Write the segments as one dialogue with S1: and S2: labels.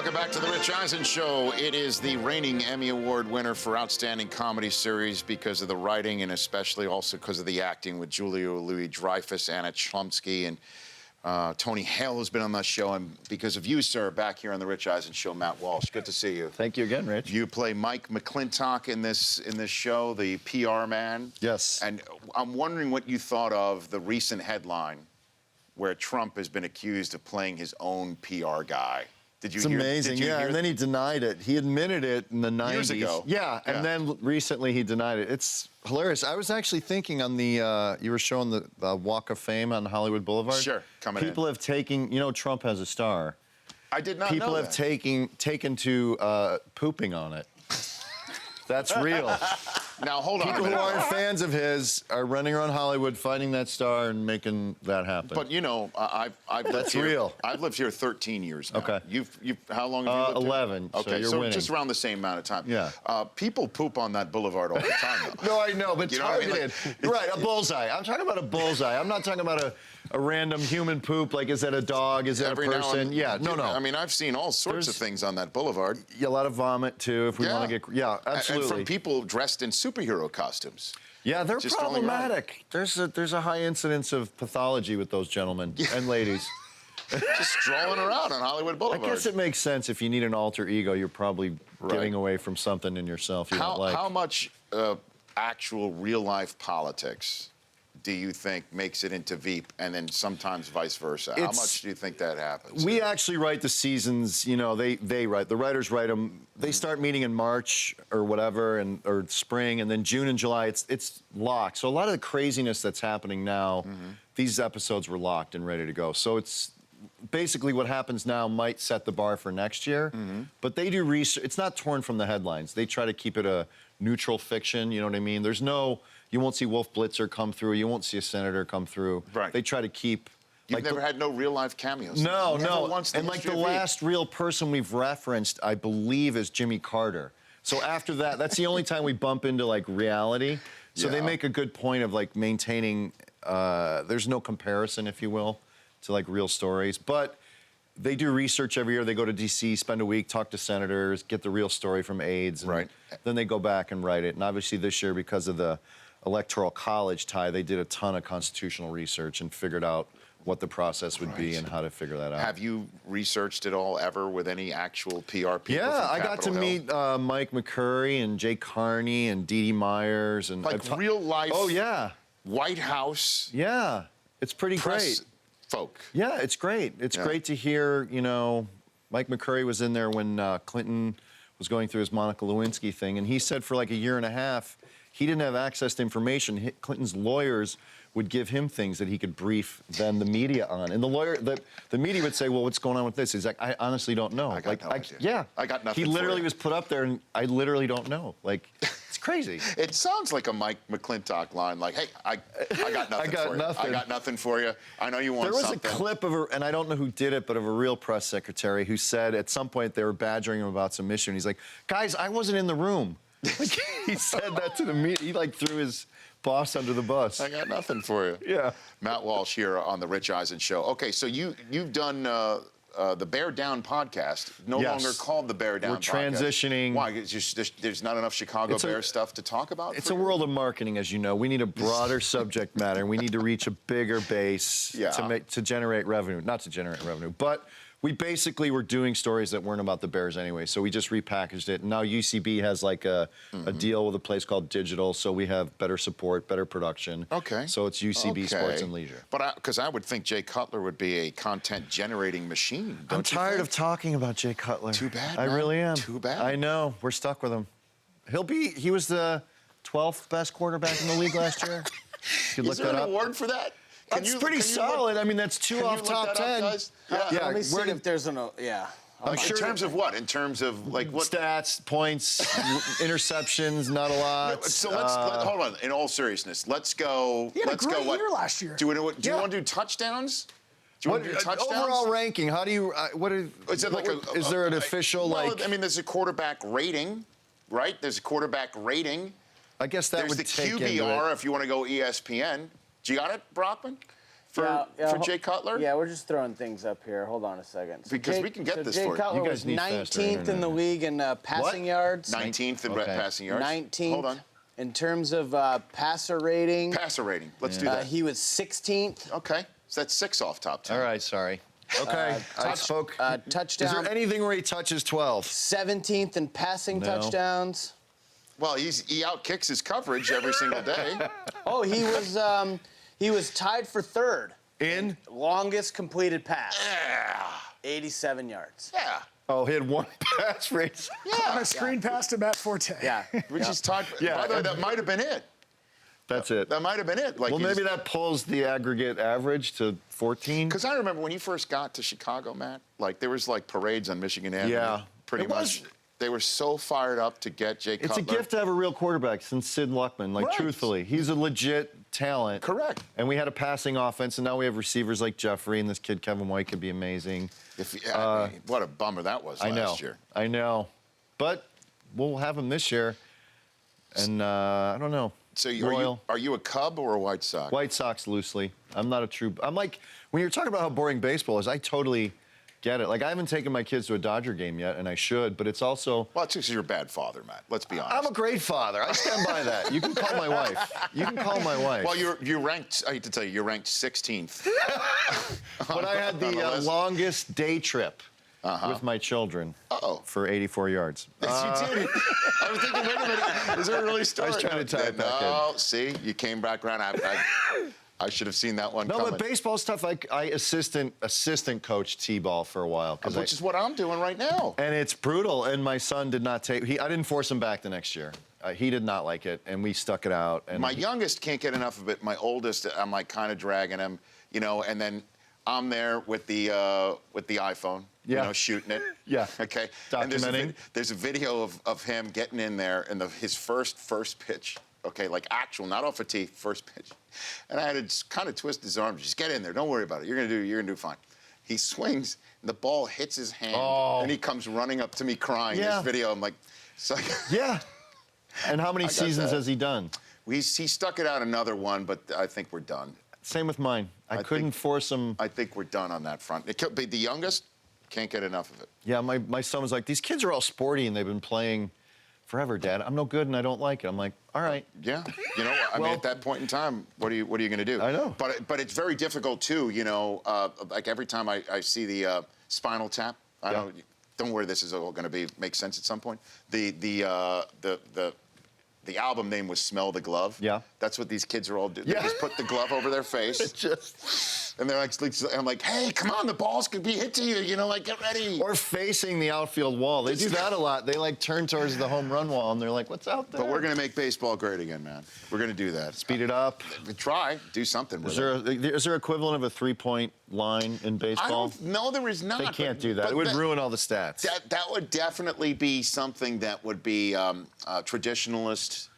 S1: Welcome back to The Rich Eisen Show. It is the reigning Emmy Award winner for Outstanding Comedy Series because of the writing and especially also because of the acting with Julia Louis-Dreyfus, Anna Chlumsky, and Tony Hale has been on that show. And because of you, sir, back here on The Rich Eisen Show, Matt Walsh. Good to see you.
S2: Thank you again, Rich.
S1: You play Mike McClintock in this show, the PR man.
S2: Yes.
S1: And I'm wondering what you thought of the recent headline where Trump has been accused of playing his own PR guy.
S2: It's amazing, yeah, and then he denied it. He admitted it in the 90s.
S1: Years ago.
S2: Yeah, and then recently he denied it. It's hilarious. I was actually thinking on the, you were showing the Walk of Fame on Hollywood Boulevard.
S1: Sure, coming in.
S2: People have taken, you know, Trump has a star.
S1: I did not know that.
S2: People have taken to pooping on it. That's real.
S1: Now, hold on.
S2: People who aren't fans of his are running around Hollywood fighting that star and making that happen.
S1: But, you know, I've lived
S2: That's
S1: here.
S2: real.
S1: I've lived here 13 years now.
S2: Okay.
S1: How long have you lived
S2: 11,
S1: here?
S2: so
S1: Okay,
S2: you're
S1: so
S2: winning.
S1: just around the same amount of time.
S2: Yeah.
S1: People poop on that boulevard all the time, though.
S2: No, I know, but
S1: You know what I mean?
S2: targeted. You're right, a bullseye. I'm talking about a bullseye. I'm not talking about a random human poop, like is that a dog, is that a person? Yeah, no.
S1: I mean, I've seen all sorts of things on that boulevard.
S2: Yeah, a lot of vomit, too, if we want to get... Yeah, absolutely.
S1: And from people dressed in superhero costumes.
S2: Yeah, they're
S1: Just
S2: problematic. There's a high incidence of pathology with those gentlemen and ladies.
S1: Just strolling around on Hollywood Boulevard.
S2: I guess it makes sense. If you need an alter ego, you're probably getting away from something in yourself you don't like.
S1: How much actual real-life politics do you think makes it into Veep, and then sometimes vice versa? How much do you think that happens?
S2: We actually write the seasons, you know, they write, the writers write them, they start meeting in March or whatever, or spring, and then June and July, it's locked. So a lot of the craziness that's happening now, these episodes were locked and ready to go. So it's basically what happens now might set the bar for next year, but they do research. It's not torn from the headlines. They try to keep it a neutral fiction, you know what I mean? There's no... You won't see Wolf Blitzer come through. You won't see a senator come through.
S1: Right.
S2: They try to keep...
S1: You've never had no real-life cameos?
S2: No.
S1: Once in
S2: and like the
S1: history of Veep.
S2: last real person we've referenced, I believe, is Jimmy Carter. So after that, that's the only time we bump into, like, reality. So they make a good point of, like, maintaining... there's no comparison, if you will, to, like, real stories. But they do research every year. They go to D.C., spend a week, talk to senators, get the real story from aides. And then they go back and write it. And obviously this year, because of the Electoral College tie, they did a ton of constitutional research and figured out what the process would be and how to figure that out.
S1: Have you researched it all ever with any actual PR people?
S2: Yeah, I got to meet Mike McCurry and Jay Carney and Dee Dee Myers and
S1: like real life.
S2: Oh yeah,
S1: White House.
S2: Yeah, it's pretty
S1: press
S2: great.
S1: Folk.
S2: Yeah, it's great. It's great to hear. You know, Mike McCurry was in there when Clinton was going through his Monica Lewinsky thing, and he said for like a year and a half. He didn't have access to information. Clinton's lawyers would give him things that he could brief then the media on. And the media would say, well, what's going on with this? He's like, I honestly don't know.
S1: I got no idea.
S2: Yeah.
S1: I got nothing
S2: He literally
S1: for you.
S2: was put up there and I literally don't know. Like, it's crazy.
S1: It sounds like a Mike McClintock line, like, hey, I got nothing for you. I got nothing for you. I know you want something.
S2: There was a clip of and I don't know who did it, but of a real press secretary who said at some point they were badgering him about some issue. And he's like, guys, I wasn't in the room. Like, he said that to the media. He, like, threw his boss under the bus.
S1: I got nothing for you.
S2: Yeah.
S1: Matt Walsh here on The Rich Eisen Show. Okay, so you've done the Bear Down podcast, no longer called the Bear Down podcast.
S2: We're transitioning.
S1: Why? It's just, there's not enough Chicago Bear stuff to talk about?
S2: It's a world of marketing, as you know. We need a broader subject matter, and we need to reach a bigger base to generate revenue. Not to generate revenue, but we basically were doing stories that weren't about the Bears anyway, so we just repackaged it. And now UCB has like a deal with a place called Digital, so we have better support, better production.
S1: Okay.
S2: So it's UCB Sports and Leisure.
S1: But because I would think Jay Cutler would be a content-generating machine.
S2: I'm tired of talking about Jay Cutler.
S1: Too bad,
S2: I really am.
S1: Too bad.
S2: I know. We're stuck with him. He was the 12th best quarterback in the league last year.
S1: Is there an award for that?
S2: That's pretty solid. I mean, that's two off top 10.
S3: Yeah, let me see if there's an,
S1: I'm sure. In terms of what? In terms of, like, what?
S2: Stats, points, interceptions, not a lot.
S1: So hold on. In all seriousness, let's go.
S3: He had a great year last year.
S1: Do you want to do touchdowns? Do you want to do touchdowns?
S2: Overall ranking, how do you,
S1: is it like
S2: is there an official, like?
S1: I mean, there's a quarterback rating, right? There's a quarterback rating.
S2: I guess that would take
S1: There's the QBR if you want to go ESPN. Do you got it, Brockman? for Jay Cutler?
S3: Yeah, we're just throwing things up here. Hold on a second.
S1: Because we can get this
S3: Jay
S1: for you.
S3: Cutler
S2: You guys
S3: was
S2: need faster
S3: 19th in the
S2: internet.
S3: league in passing yards.
S1: 19th in
S2: Okay.
S1: passing yards.
S3: 19th.
S1: Hold on.
S3: In terms of passer rating,
S1: Passer rating. Let's do that.
S3: he was 16th.
S1: Okay. So that's 6 off top 10.
S2: All right, sorry. Okay, I spoke.
S3: Touchdown.
S2: Is there anything where he touches 12?
S3: 17th in passing
S2: No.
S3: touchdowns.
S1: Well, he outkicks his coverage every single day.
S3: Oh, he was tied for third.
S2: In?
S3: Longest completed pass.
S1: Yeah.
S3: 87 yards.
S1: Yeah.
S2: Oh, he had one pass race.
S4: On a screen pass to Matt Forte.
S3: Yeah.
S1: Which is tied.
S2: Yeah.
S1: By the way, that might have been it.
S2: That's it.
S1: That might have been it. Like
S2: Well, maybe that pulls the aggregate average to 14.
S1: Because I remember when he first got to Chicago, Matt, like there was like parades on Michigan Avenue.
S2: Yeah.
S1: Pretty
S2: It
S1: much.
S2: was-
S1: They were so fired up to get Jay
S2: It's
S1: Cutler.
S2: a gift to have a real quarterback since Sid Luckman. Like,
S1: Right.
S2: truthfully, he's a legit talent.
S1: Correct.
S2: And we had a passing offense, and now we have receivers like Jeffrey, and this kid Kevin White could be amazing.
S1: I mean, what a bummer that was last year.
S2: I know. But we'll have him this year. And I don't know.
S1: So
S2: Royal.
S1: are you a Cub or a White Sox?
S2: White Sox loosely. I'm not a true. I'm like, when you're talking about how boring baseball is, I totally get it. Like, I haven't taken my kids to a Dodger game yet, and I should, but it's also.
S1: Well, it's because you're a bad father, Matt. Let's be honest.
S2: I'm a great father. I stand by that. You can call my wife. You can call my wife.
S1: Well, you're ranked. I hate to tell you, you're ranked 16th.
S2: But I had
S1: on the
S2: the
S1: list.
S2: longest day trip with my children for 84 yards.
S1: Yes, you did. I was thinking, wait a minute, is there a really story?
S2: I was trying to tie it back in.
S1: No, see, you came back around. I should have seen that one
S2: No,
S1: coming.
S2: but baseball stuff, I assistant coach T-ball for a while.
S1: Which is what I'm doing right now.
S2: And it's brutal. And my son did not take. I didn't force him back the next year. He did not like it, and we stuck it out. And
S1: My youngest can't get enough of it. My oldest, I'm like kind of dragging him, and then I'm there with the iPhone,
S2: Yeah.
S1: shooting it.
S2: Yeah.
S1: Okay.
S2: Documenting.
S1: And there's a video of him getting in there and his first pitch. Okay, like actual, not off a tee, first pitch. And I had to just kind of twist his arm. Just get in there. Don't worry about it. You're gonna do fine. He swings, and the ball hits his hand, and he comes running up to me crying.
S2: Yeah.
S1: This video, I'm like, so
S2: Yeah. And how many
S1: got
S2: seasons
S1: that.
S2: has he done?
S1: he stuck it out another one, but I think we're done.
S2: Same with mine. I couldn't force him.
S1: I think we're done on that front. It could be the youngest, can't get enough of it.
S2: Yeah, my son was like, these kids are all sporty, and they've been playing forever, Dad. I'm no good, and I don't like it. I'm like, all right.
S1: Yeah, I mean, at that point in time, what are you going to do?
S2: I know.
S1: But it's very difficult too. Like every time I see the Spinal Tap, don't worry, this is all going to make sense at some point. The album name was Smell the Glove.
S2: Yeah.
S1: That's what these kids are all doing.
S2: Yeah.
S1: They just put the glove over their face. And they're like, I'm like, hey, come on, the balls could be hit to you, like, get ready.
S2: Or facing the outfield wall. They do that a lot. They like turn towards the home run wall, and they're like, what's out there?
S1: But we're going to make baseball great again, man. We're going to do that.
S2: Speed it up.
S1: Try, do something with it.
S2: Is there equivalent of a three-point line in
S1: I
S2: baseball?
S1: don't know, there is not.
S2: They can't do that.
S1: But
S2: It would ruin all the stats.
S1: That would definitely be something that would be traditionalist.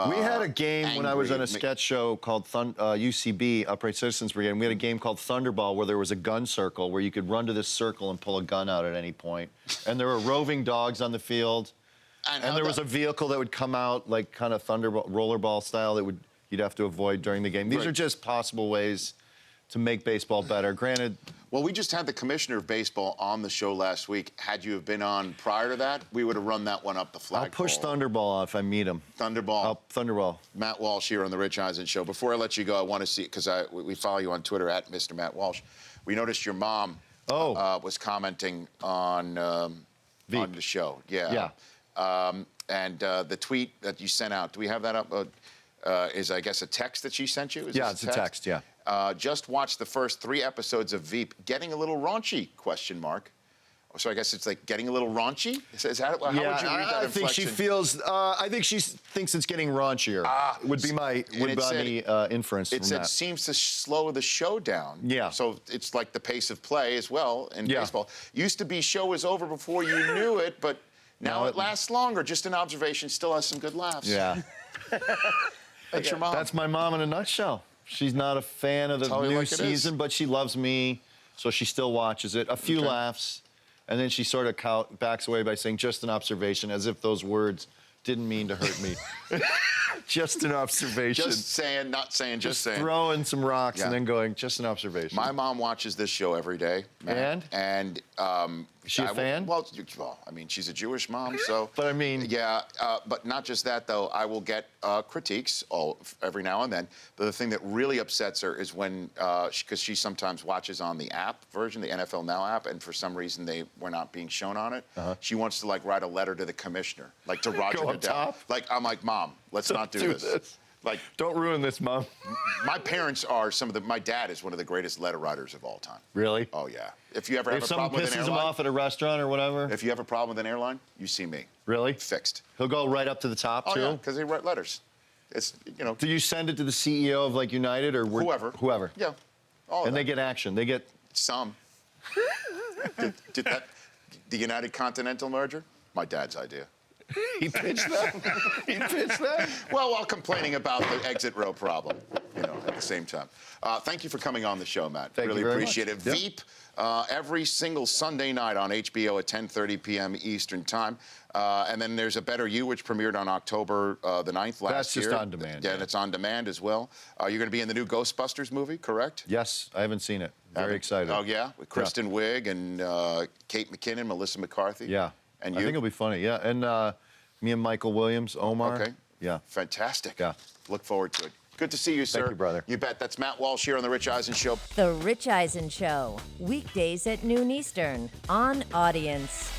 S2: We had a game when I was on a
S1: angry.
S2: sketch show called UCB, Upright Citizens Brigade, and we had a game called Thunderball where there was a gun circle where you could run to this circle and pull a gun out at any point. And there were roving dogs on the field. And there was a vehicle that would come out like kind of Thunderball, rollerball style that you'd have to avoid during the game. These
S1: Right.
S2: are just possible ways to make baseball better. Granted,
S1: Well, we just had the commissioner of baseball on the show last week. Had you have been on prior to that, we would have run that one up the flagpole.
S2: I'll push Thunderball if I meet him.
S1: Thunderball.
S2: Thunderball.
S1: Matt Walsh here on the Rich Eisen Show. Before I let you go, I want to see, because we follow you on Twitter at Mr. Matt Walsh. We noticed your mom was commenting on the show. Yeah. And the tweet that you sent out, do we have that up? Is, I guess, a text that she sent you? Is
S2: Yeah,
S1: this
S2: it's a text, yeah.
S1: Just watched the first 3 episodes of Veep. Getting a little raunchy, ? So I guess it's like getting a little raunchy? Is that, how would you read that
S2: I think she
S1: inflection?
S2: feels. I think she thinks it's getting raunchier. Would be my inference from
S1: It said
S2: that.
S1: seems to slow the show down.
S2: Yeah.
S1: So it's like the pace of play as well in
S2: Yeah.
S1: baseball. Used to be show was over before you knew it, but now it lasts longer. Just an observation. Still has some good laughs.
S2: Yeah.
S1: That's your mom.
S2: That's my mom in a nutshell. She's not a fan of the
S1: Tell you
S2: new
S1: like it is.
S2: season, but she loves me, so she still watches it. A few laughs, and then she sort of backs away by saying just an observation, as if those words didn't mean to hurt me. Just an observation.
S1: Just saying, not saying, just saying.
S2: Throwing some rocks
S1: Yeah.
S2: and then going, just an observation.
S1: My mom watches this show every day. Matt. And
S2: is she a fan?
S1: Well, I mean, she's a Jewish mom, so.
S2: But I mean,
S1: yeah, but not just that though. I will get critiques every now and then. But the thing that really upsets her is when, because she sometimes watches on the app version, the NFL Now app, and for some reason they were not being shown on it. She wants to like write a letter to the commissioner, like to Roger
S2: Go up
S1: Goodell.
S2: top?
S1: Like I'm like, Mom, let's not do this. Like,
S2: don't ruin this, Mom.
S1: my parents are my dad is one of the greatest letter writers of all time.
S2: Really?
S1: Oh, yeah. If you ever
S2: If
S1: have a
S2: someone
S1: problem with an
S2: pisses him
S1: airline,
S2: off at a restaurant or whatever,
S1: if you have a problem with an airline, you see me.
S2: really?
S1: Fixed.
S2: He'll go right up to the top,
S1: Oh,
S2: too?
S1: yeah, because they write letters. It's,
S2: Do you send it to the CEO of, like, United or...
S1: Whoever.
S2: Whoever.
S1: Yeah. All of
S2: And they
S1: that.
S2: get action. They get...
S1: Some. did that, the United Continental merger? My dad's idea.
S2: He pitched that? He pitched that?
S1: Well, while complaining about the exit row problem, at the same time. Thank you for coming on the show, Matt.
S2: Thank you
S1: really
S2: very
S1: appreciate
S2: much.
S1: it.
S2: Yep.
S1: Veep, every single Sunday night on HBO at 10:30 p.m. Eastern Time. And then there's A Better You, which premiered on October the 9th last
S2: That's
S1: year.
S2: just on demand.
S1: Yeah, and it's on demand as well. You're going to be in the new Ghostbusters movie, correct?
S2: Yes, I haven't seen it. Very excited.
S1: Oh, yeah? With Kristen Wiig and Kate McKinnon, Melissa McCarthy.
S2: Yeah.
S1: And
S2: I
S1: you?
S2: think it'll be funny, yeah. And me and Michael Williams, Omar.
S1: Okay.
S2: Yeah.
S1: Fantastic.
S2: Yeah.
S1: Look forward to it. Good to see you, sir.
S2: Thank you, brother.
S1: You bet. That's Matt Walsh here on The Rich Eisen Show.
S5: The Rich Eisen Show, weekdays at noon Eastern on Audience.